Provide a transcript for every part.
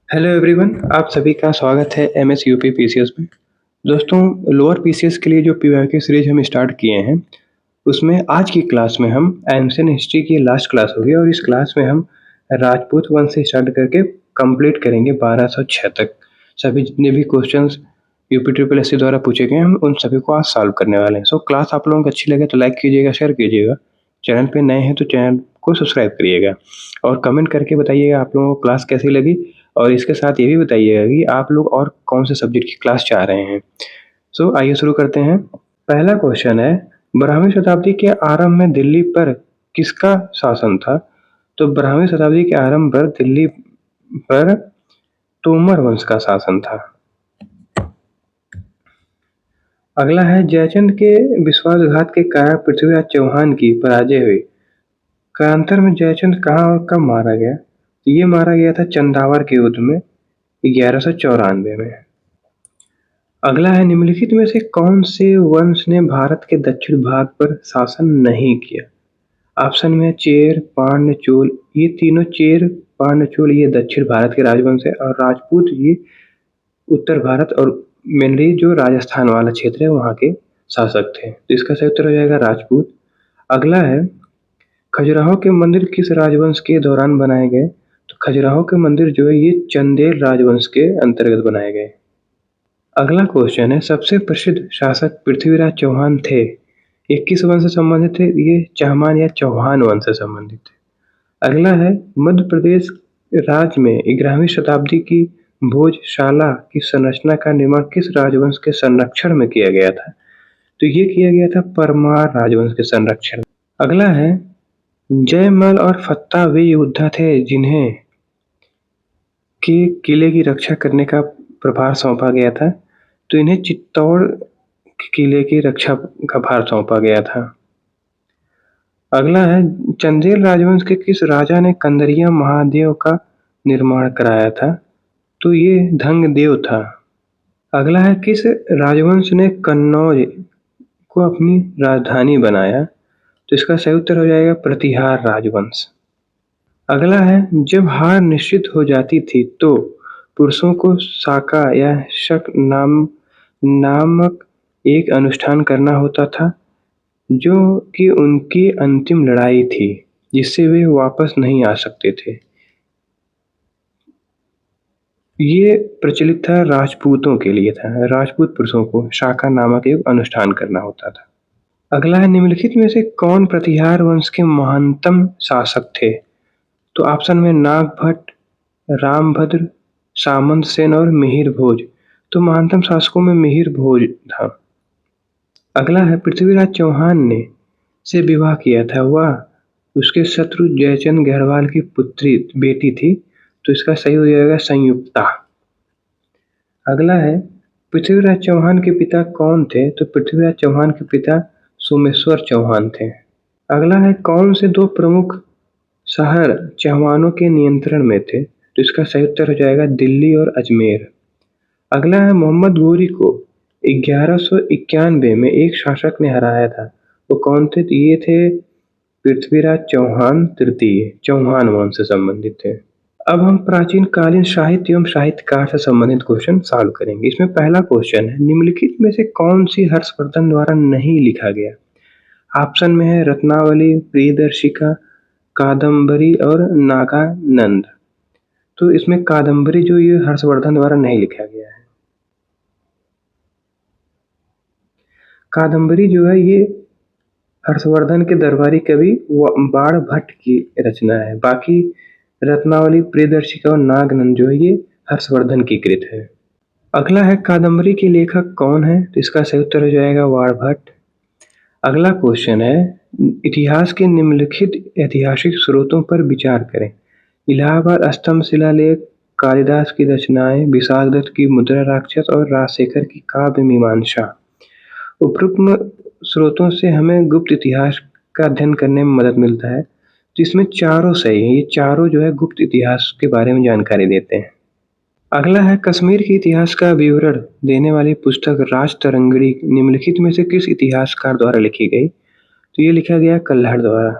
Hello everyone, आप सभी का स्वागत है एमएस यूपी पीसीएस में। दोस्तों, लोअर पीसीएस के लिए जो पीवाईक्यू सीरीज हम स्टार्ट किए हैं, उसमें आज की क्लास में हम एंशिएंट हिस्ट्री की लास्ट क्लास होगी और इस क्लास में हम राजपूत वंश से स्टार्ट करके कंप्लीट करेंगे 1206 तक। सभी जितने भी क्वेश्चंस यूपी ट्रिपल एससी द्वारा पूछे गए, हम उन सभी को आज सॉल्व करने वाले हैं। सो क्लास आप लोगों को अच्छी लगे तो लाइक कीजिएगा, शेयर कीजिएगा। चैनल पे नए हैं तो चैनल को सब्सक्राइब करिएगा और कमेंट करके बताइएगा आप लोगों को क्लास कैसी लगी। और इसके साथ ये भी बताइएगा कि आप लोग और कौन से सब्जेक्ट की क्लास चाह रहे हैं। सो आइए शुरू करते हैं। पहला क्वेश्चन है, 12वीं शताब्दी के आरंभ में दिल्ली पर किसका शासन था? तो 12वीं शताब्दी के आरंभ पर दिल्ली पर तोमर वंश का शासन था। अगला है, जयचंद के विश्वासघात के कारण पृथ्वीराज चौहान की पराजय हुई। कालांतर में जयचंद कहाँ और कब मारा गया? ये मारा गया था चंदावर के युद्ध में 1194 में। अगला है, निम्नलिखित में से कौन से वंश ने भारत के दक्षिण भाग पर शासन नहीं किया? ऑप्शन में चेर, पांड्य, चोल। ये तीनों चेर, पांड्य, चोल ये दक्षिण भारत के राजवंश है और राजपूत ये उत्तर भारत और मेनली जो राजस्थान वाला क्षेत्र है वहाँ के शासक थे। तो इसका सही उत्तर हो जाएगा राजपूत। अगला है, खजुराहो के मंदिर किस राजवंश के दौरान बनाए गए? तो खजुराहो के मंदिर जो है ये चंदेल राजवंश के अंतर्गत बनाए गए। अगला क्वेश्चन है, सबसे प्रसिद्ध शासक पृथ्वीराज चौहान थे, ये किस वंश से संबंधित थे? ये चहमान या चौहान वंश से संबंधित थे। अगला है, मध्य प्रदेश राज्य में 11वीं शताब्दी की भोजशाला की संरचना का निर्माण किस राजवंश के संरक्षण में किया गया था? तो ये किया गया था परमार राजवंश के संरक्षण। अगला है, जयमल और फत्ता वे योद्धा थे जिन्हें के किले की रक्षा करने का प्रभार सौंपा गया था। तो इन्हें चित्तौड़ किले की रक्षा का भार सौंपा गया था। अगला है, चंदेल राजवंश के किस राजा ने कंदरिया महादेव का निर्माण कराया था? तो ये धंगदेव था। अगला है, किस राजवंश ने कन्नौज को अपनी राजधानी बनाया? तो इसका सही उत्तर हो जाएगा प्रतिहार राजवंश। अगला है, जब हार निश्चित हो जाती थी तो पुरुषों को साका या शक नामक एक अनुष्ठान करना होता था जो कि उनकी अंतिम लड़ाई थी जिससे वे वापस नहीं आ सकते थे। ये प्रचलित था राजपूतों के लिए था, राजपूत पुरुषों को शाका नामक एक अनुष्ठान करना होता था। अगला है, निम्नलिखित में से कौन प्रतिहार वंश के महानतम शासक थे? तो ऑप्शन में नागभट्ट, रामभद्र, सामंत सेन और मिहिर भोज। तो महानतम शासकों में मिहिर भोज था। अगला है, पृथ्वीराज चौहान ने से विवाह किया था, वह उसके शत्रु जयचंद गढ़वाल की पुत्री बेटी थी। तो इसका सही हो जाएगा संयुक्ता। अगला है, पृथ्वीराज चौहान के पिता कौन थे? तो पृथ्वीराज चौहान के पिता सोमेश्वर चौहान थे। अगला है, कौन से दो प्रमुख शहर चौहानों के नियंत्रण में थे? तो इसका सही उत्तर हो जाएगा दिल्ली और अजमेर। अगला है, मोहम्मद घोरी को 1191 में एक शासक ने हराया था, वो कौन थे? तो ये थे पृथ्वीराज चौहान तृतीय, चौहान वंश से संबंधित थे। अब हम प्राचीन कालीन साहित्य एवं साहित्यकार से संबंधित क्वेश्चन सॉल्व करेंगे। इसमें पहला क्वेश्चन है, निम्नलिखित में से कौन सी हर्षवर्धन द्वारा नहीं लिखा गया? ऑप्शन में है रत्नावली, प्रियदर्शिका, कादम्बरी और नागानंद। तो इसमें कादम्बरी जो ये हर्षवर्धन द्वारा नहीं लिखा गया है। कादम्बरी जो है ये हर्षवर्धन के दरबारी कवि बाण भट्ट की रचना है। बाकी रत्नावली, प्रियदर्शिका और नागानंद जो है ये हर्षवर्धन की कृत है। अगला है, कादम्बरी के लेखक कौन है? तो इसका सही उत्तर हो जाएगा बाण भट्ट। अगला क्वेश्चन है, इतिहास के निम्नलिखित ऐतिहासिक स्रोतों पर विचार करें। इलाहाबाद स्तंभ शिलालेख, कालिदास की रचनाएं, विशाखदत्त की मुद्रा राक्षस और राजशेखर की काव्य मीमांसा। उपरोक्त स्रोतों से हमें गुप्त इतिहास का अध्ययन करने में मदद मिलता है। तो इसमें चारों सही है, ये चारों जो है गुप्त इतिहास के बारे में जानकारी देते हैं। अगला है, कश्मीर के इतिहास का विवरण देने वाली पुस्तक राजतरंगिणी निम्नलिखित में से किस इतिहासकार द्वारा लिखी गई? तो ये लिखा गया कल्हड़ द्वारा।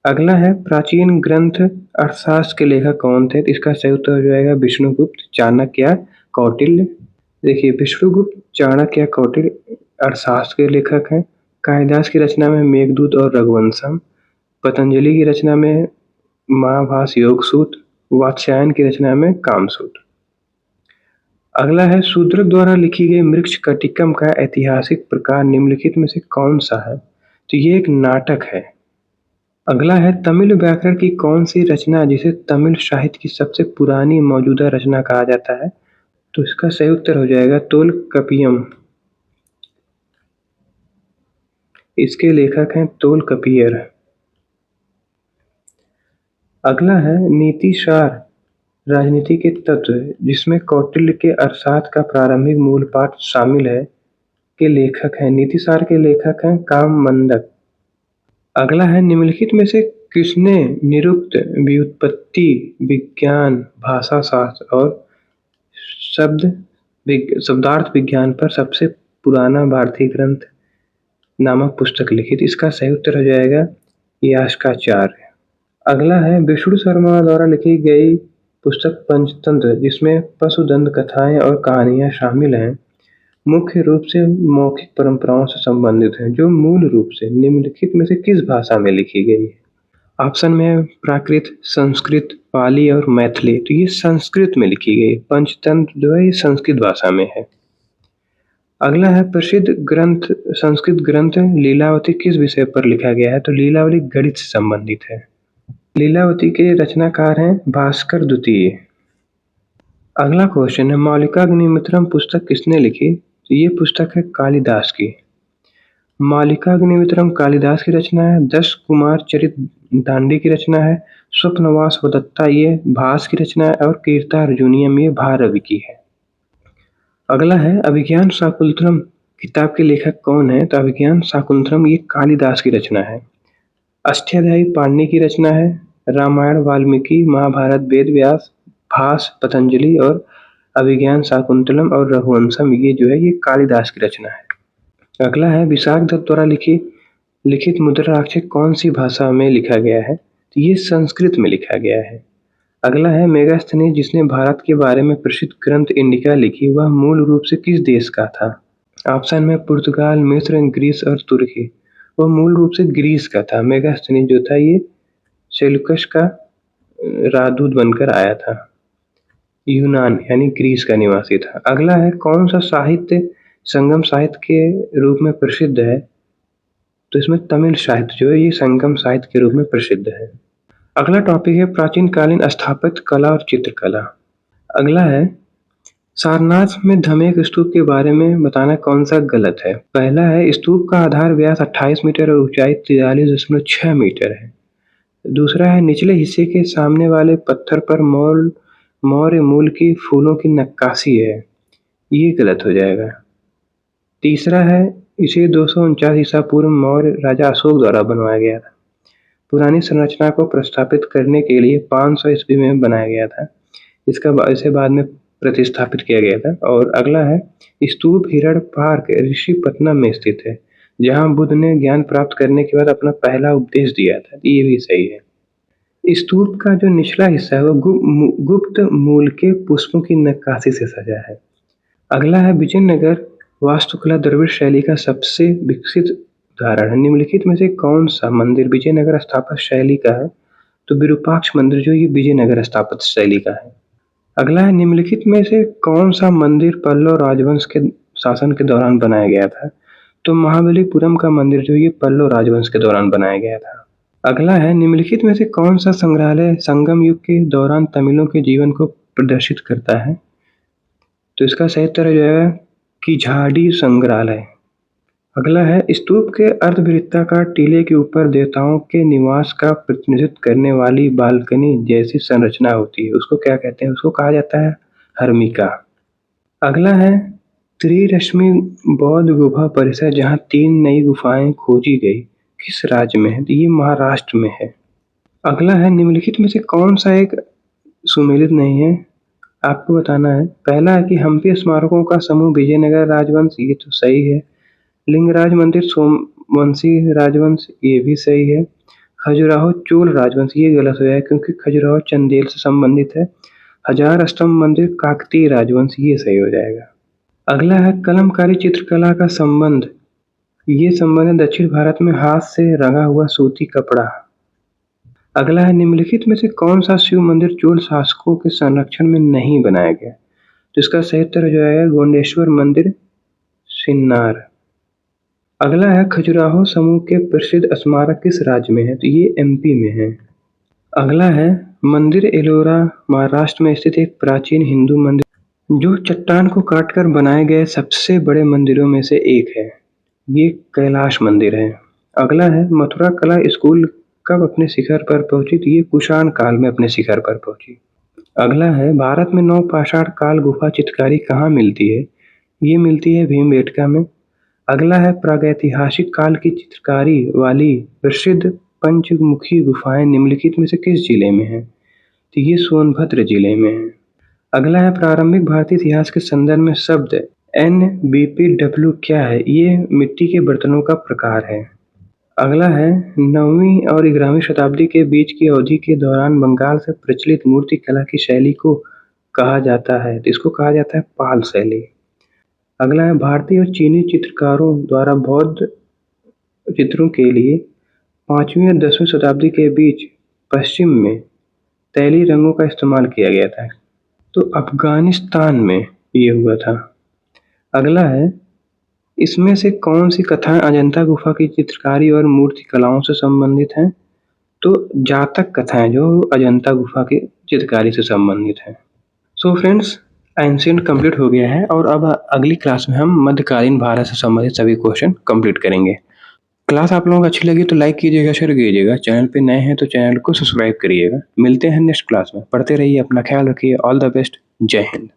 अगला है प्राचीन ग्रंथ अर्थशास्त्र के लेखक कौन थे? तो इसका सही उत्तर हो जाएगा विष्णुगुप्त, चाणक्य या कौटिल्य। देखिए विष्णुगुप्त, चाणक्य या कौटिल्य अर्थशास्त्र के लेखक हैं। कालिदास की रचना में मेघदूत और रघुवंशम, पतंजलि की रचना में महाभाष्य योगसूत्र, वात्स्यायन की रचना में कामसूत्र। अगला है शूद्रक द्वारा लिखी गई मृच्छकटिकम का ऐतिहासिक प्रकार निम्नलिखित में से कौन सा है? तो ये एक नाटक है। अगला है तमिल व्याकरण की कौन सी रचना जिसे तमिल साहित्य की सबसे पुरानी मौजूदा रचना कहा जाता है? तो इसका सही उत्तर हो जाएगा तोलकपियम। इसके लेखक हैं तोलकपियर। अगला है नीतिसार राजनीति के तत्व जिसमें कौटिल्य के अर्थशास्त्र का प्रारंभिक मूल पाठ शामिल है के लेखक हैं। नीतिसार के लेखक हैं काममंडक। अगला है निम्नलिखित में से किसने निरुक्त व्युत्पत्ति विज्ञान, भाषा शास्त्र और शब्दार्थ विज्ञान पर सबसे पुराना भारतीय ग्रंथ नामक पुस्तक लिखी थी? इसका सही उत्तर हो जाएगा यास्काचार्य। अगला है विष्णु शर्मा द्वारा लिखी गई पुस्तक पंचतंत्र जिसमें पशुदंत कथाएं और कहानियां शामिल हैं, मुख्य रूप से मौखिक परंपराओं से संबंधित हैं, जो मूल रूप से निम्नलिखित में से किस भाषा में लिखी गई है? ऑप्शन में है प्राकृत, संस्कृत, पाली और मैथिली। तो ये संस्कृत में लिखी गई। पंचतंत्र जो है ये संस्कृत भाषा में है। अगला है प्रसिद्ध ग्रंथ संस्कृत ग्रंथ लीलावती किस विषय पर लिखा गया है? तो लीलावती गणित से संबंधित है। लीलावती के रचनाकार हैं भास्कर द्वितीय। अगला क्वेश्चन है मालिकाग्निमित्रम पुस्तक किसने लिखी? तो ये पुस्तक है कालिदास की। मालिकाग्निमित्रम कालिदास की रचना है। दश कुमार चरित दांडी की रचना है। स्वप्नवास वदत्ता ये भास की रचना है और कीर्तार्जुनीयम ये भारवी की है। अगला है अभिज्ञान शाकुंतलम किताब के लेखक कौन है? तो अभिज्ञान शाकुंतलम ये कालिदास की रचना है। अष्टाध्यायी पाणिनि की रचना है। रामायण वाल्मीकि, महाभारत वेद व्यास, भास पतंजलि और अभिज्ञान शाकुंतलम और रघुवंशम ये जो है ये कालिदास की रचना है। अगला है विशाख दत्त द्वारा लिखित मुद्राक्षर कौन सी भाषा में लिखा गया है? तो ये संस्कृत में लिखा गया है। अगला है मेगास्थनीज जिसने भारत के बारे में प्रसिद्ध ग्रंथ इंडिका लिखी वह मूल रूप से किस देश का था? ऑप्शन में पुर्तगाल, मिस्र, ग्रीस और तुर्की। वह मूल रूप से ग्रीस का था। मेगास्थनीज जो था ये सेल्यूकस का राजदूत बनकर आया था। यूनान यानी ग्रीस का निवासी था। अगला है कौन सा साहित्य संगम साहित्य के रूप में प्रसिद्ध है? तो इसमें तमिल साहित्य जो है ये संगम साहित्य के रूप में प्रसिद्ध है। अगला टॉपिक है प्राचीन कालीन स्थापत्य कला और चित्रकला। अगला है सारनाथ में धमेक स्तूप के बारे में बताना कौन सा गलत है? पहला है स्तूप का आधार व्यास 28 मीटर और ऊंचाई 43.6 मीटर है। दूसरा है निचले हिस्से के सामने वाले पत्थर पर मौर्य मूल की फूलों की नक्काशी है, ये गलत हो जाएगा। तीसरा है इसे 249 ईसा पूर्व मौर्य राजा अशोक द्वारा बनवाया गया था। पुरानी संरचना को प्रस्थापित करने के लिए 500 ईस्वी में बनाया गया था। इसे बाद में प्रतिस्थापित किया गया था। और अगला है स्तूप हिरण पार्क ऋषिपत्तनम में स्थित है जहां बुद्ध ने ज्ञान प्राप्त करने के बाद अपना पहला उपदेश दिया था। ये भी सही है। स्तूप का जो निचला हिस्सा है वो गुप्त मूल के पुष्पों की नक्काशी से सजा है। अगला है विजयनगर वास्तुकला द्रविड़ शैली का सबसे विकसित उदाहरण है। निम्नलिखित में से कौन सा मंदिर विजयनगर स्थापत्य शैली का है? तो विरूपाक्ष मंदिर जो ये विजयनगर स्थापत्य शैली का है। अगला है निम्नलिखित में से कौन सा मंदिर पल्लव राजवंश के शासन के दौरान बनाया गया था? तो महाबलीपुरम का मंदिर जो ये पल्लव राजवंश के दौरान बनाया गया था। अगला है निम्नलिखित में से कौन सा संग्रहालय संगम युग के दौरान तमिलों के जीवन को प्रदर्शित करता है? तो इसका सही उत्तर हो जाएगा किझाड़ी संग्रहालय। अगला है स्तूप के अर्धवृत्ताकार टीले के ऊपर देवताओं के निवास का प्रतिनिधित्व करने वाली बालकनी जैसी संरचना होती है, उसको क्या कहते हैं? उसको कहा जाता है हर्मिका। अगला है त्रिरश्मि बौद्ध गुफा परिसर जहां 3 नई गुफाएं खोजी गई किस राज्य में है? तो ये महाराष्ट्र में है। अगला है निम्नलिखित में से कौन सा एक सुमेलित नहीं है, आपको बताना है। पहला है कि हम्पी स्मारकों का समूह विजयनगर राजवंश, ये तो सही है। लिंगराज मंदिर सोमवंशी राजवंश, ये भी सही है। खजुराहो चोल राजवंश, ये गलत हो जाएगा क्योंकि खजुराहो चंदेल से संबंधित है। हजार स्तंभ मंदिर काकतीय राजवंश, ये सही हो जाएगा। अगला है कलमकारी चित्रकला का संबंध, ये संबंध है दक्षिण भारत में हाथ से रंगा हुआ सूती कपड़ा। अगला है निम्नलिखित में से कौन सा शिव मंदिर चोल शासकों के संरक्षण में नहीं बनाया गया? तो इसका सही उत्तर हो जाएगा गोंडेश्वर मंदिर, सिन्नार। अगला है खजुराहो समूह के प्रसिद्ध स्मारक किस राज्य में है? तो ये एमपी में है। अगला है मंदिर एलोरा महाराष्ट्र में स्थित एक प्राचीन हिंदू मंदिर जो चट्टान को काटकर बनाए गए सबसे बड़े मंदिरों में से एक है, ये कैलाश मंदिर है। अगला है मथुरा कला स्कूल कब अपने शिखर पर पहुंची? तो ये कुषाण काल में अपने शिखर पर पहुंची। अगला है भारत में नवपाषाण काल गुफा चित्रकारी कहाँ मिलती है? ये मिलती है भीमबेटका में। अगला है प्रागैतिहासिक काल की चित्रकारी वाली प्रसिद्ध पंचमुखी गुफाएं निम्नलिखित में से किस जिले में है? तो ये सोनभद्र जिले में है। अगला है प्रारंभिक भारतीय इतिहास के संदर्भ में शब्द NBPW क्या है? ये मिट्टी के बर्तनों का प्रकार है। अगला है 9वीं और 11वीं शताब्दी के बीच की अवधि के दौरान बंगाल से प्रचलित मूर्ति कला की शैली को कहा जाता है? तो इसको कहा जाता है पाल शैली। अगला है भारतीय और चीनी चित्रकारों द्वारा बौद्ध चित्रों के लिए 5वीं और 10वीं शताब्दी के बीच पश्चिम में तैली रंगों का इस्तेमाल किया गया था, तो अफगानिस्तान में ये हुआ था। अगला है इसमें से कौन सी कथाएं अजंता गुफा की चित्रकारी और मूर्ति कलाओं से संबंधित हैं? तो जातक कथाएं जो अजंता गुफा की चित्रकारी से संबंधित हैं। सो फ्रेंड्स, एंशिएंट कंप्लीट हो गया है और अब अगली क्लास में हम मध्यकालीन भारत से संबंधित सभी क्वेश्चन कंप्लीट करेंगे। क्लास आप लोगों को अच्छी लगी तो लाइक कीजिएगा, शेयर कीजिएगा, चैनल पे नए हैं तो चैनल को सब्सक्राइब करिएगा। मिलते हैं नेक्स्ट क्लास में, पढ़ते रहिए, अपना ख्याल रखिए। ऑल द बेस्ट, जय हिंद।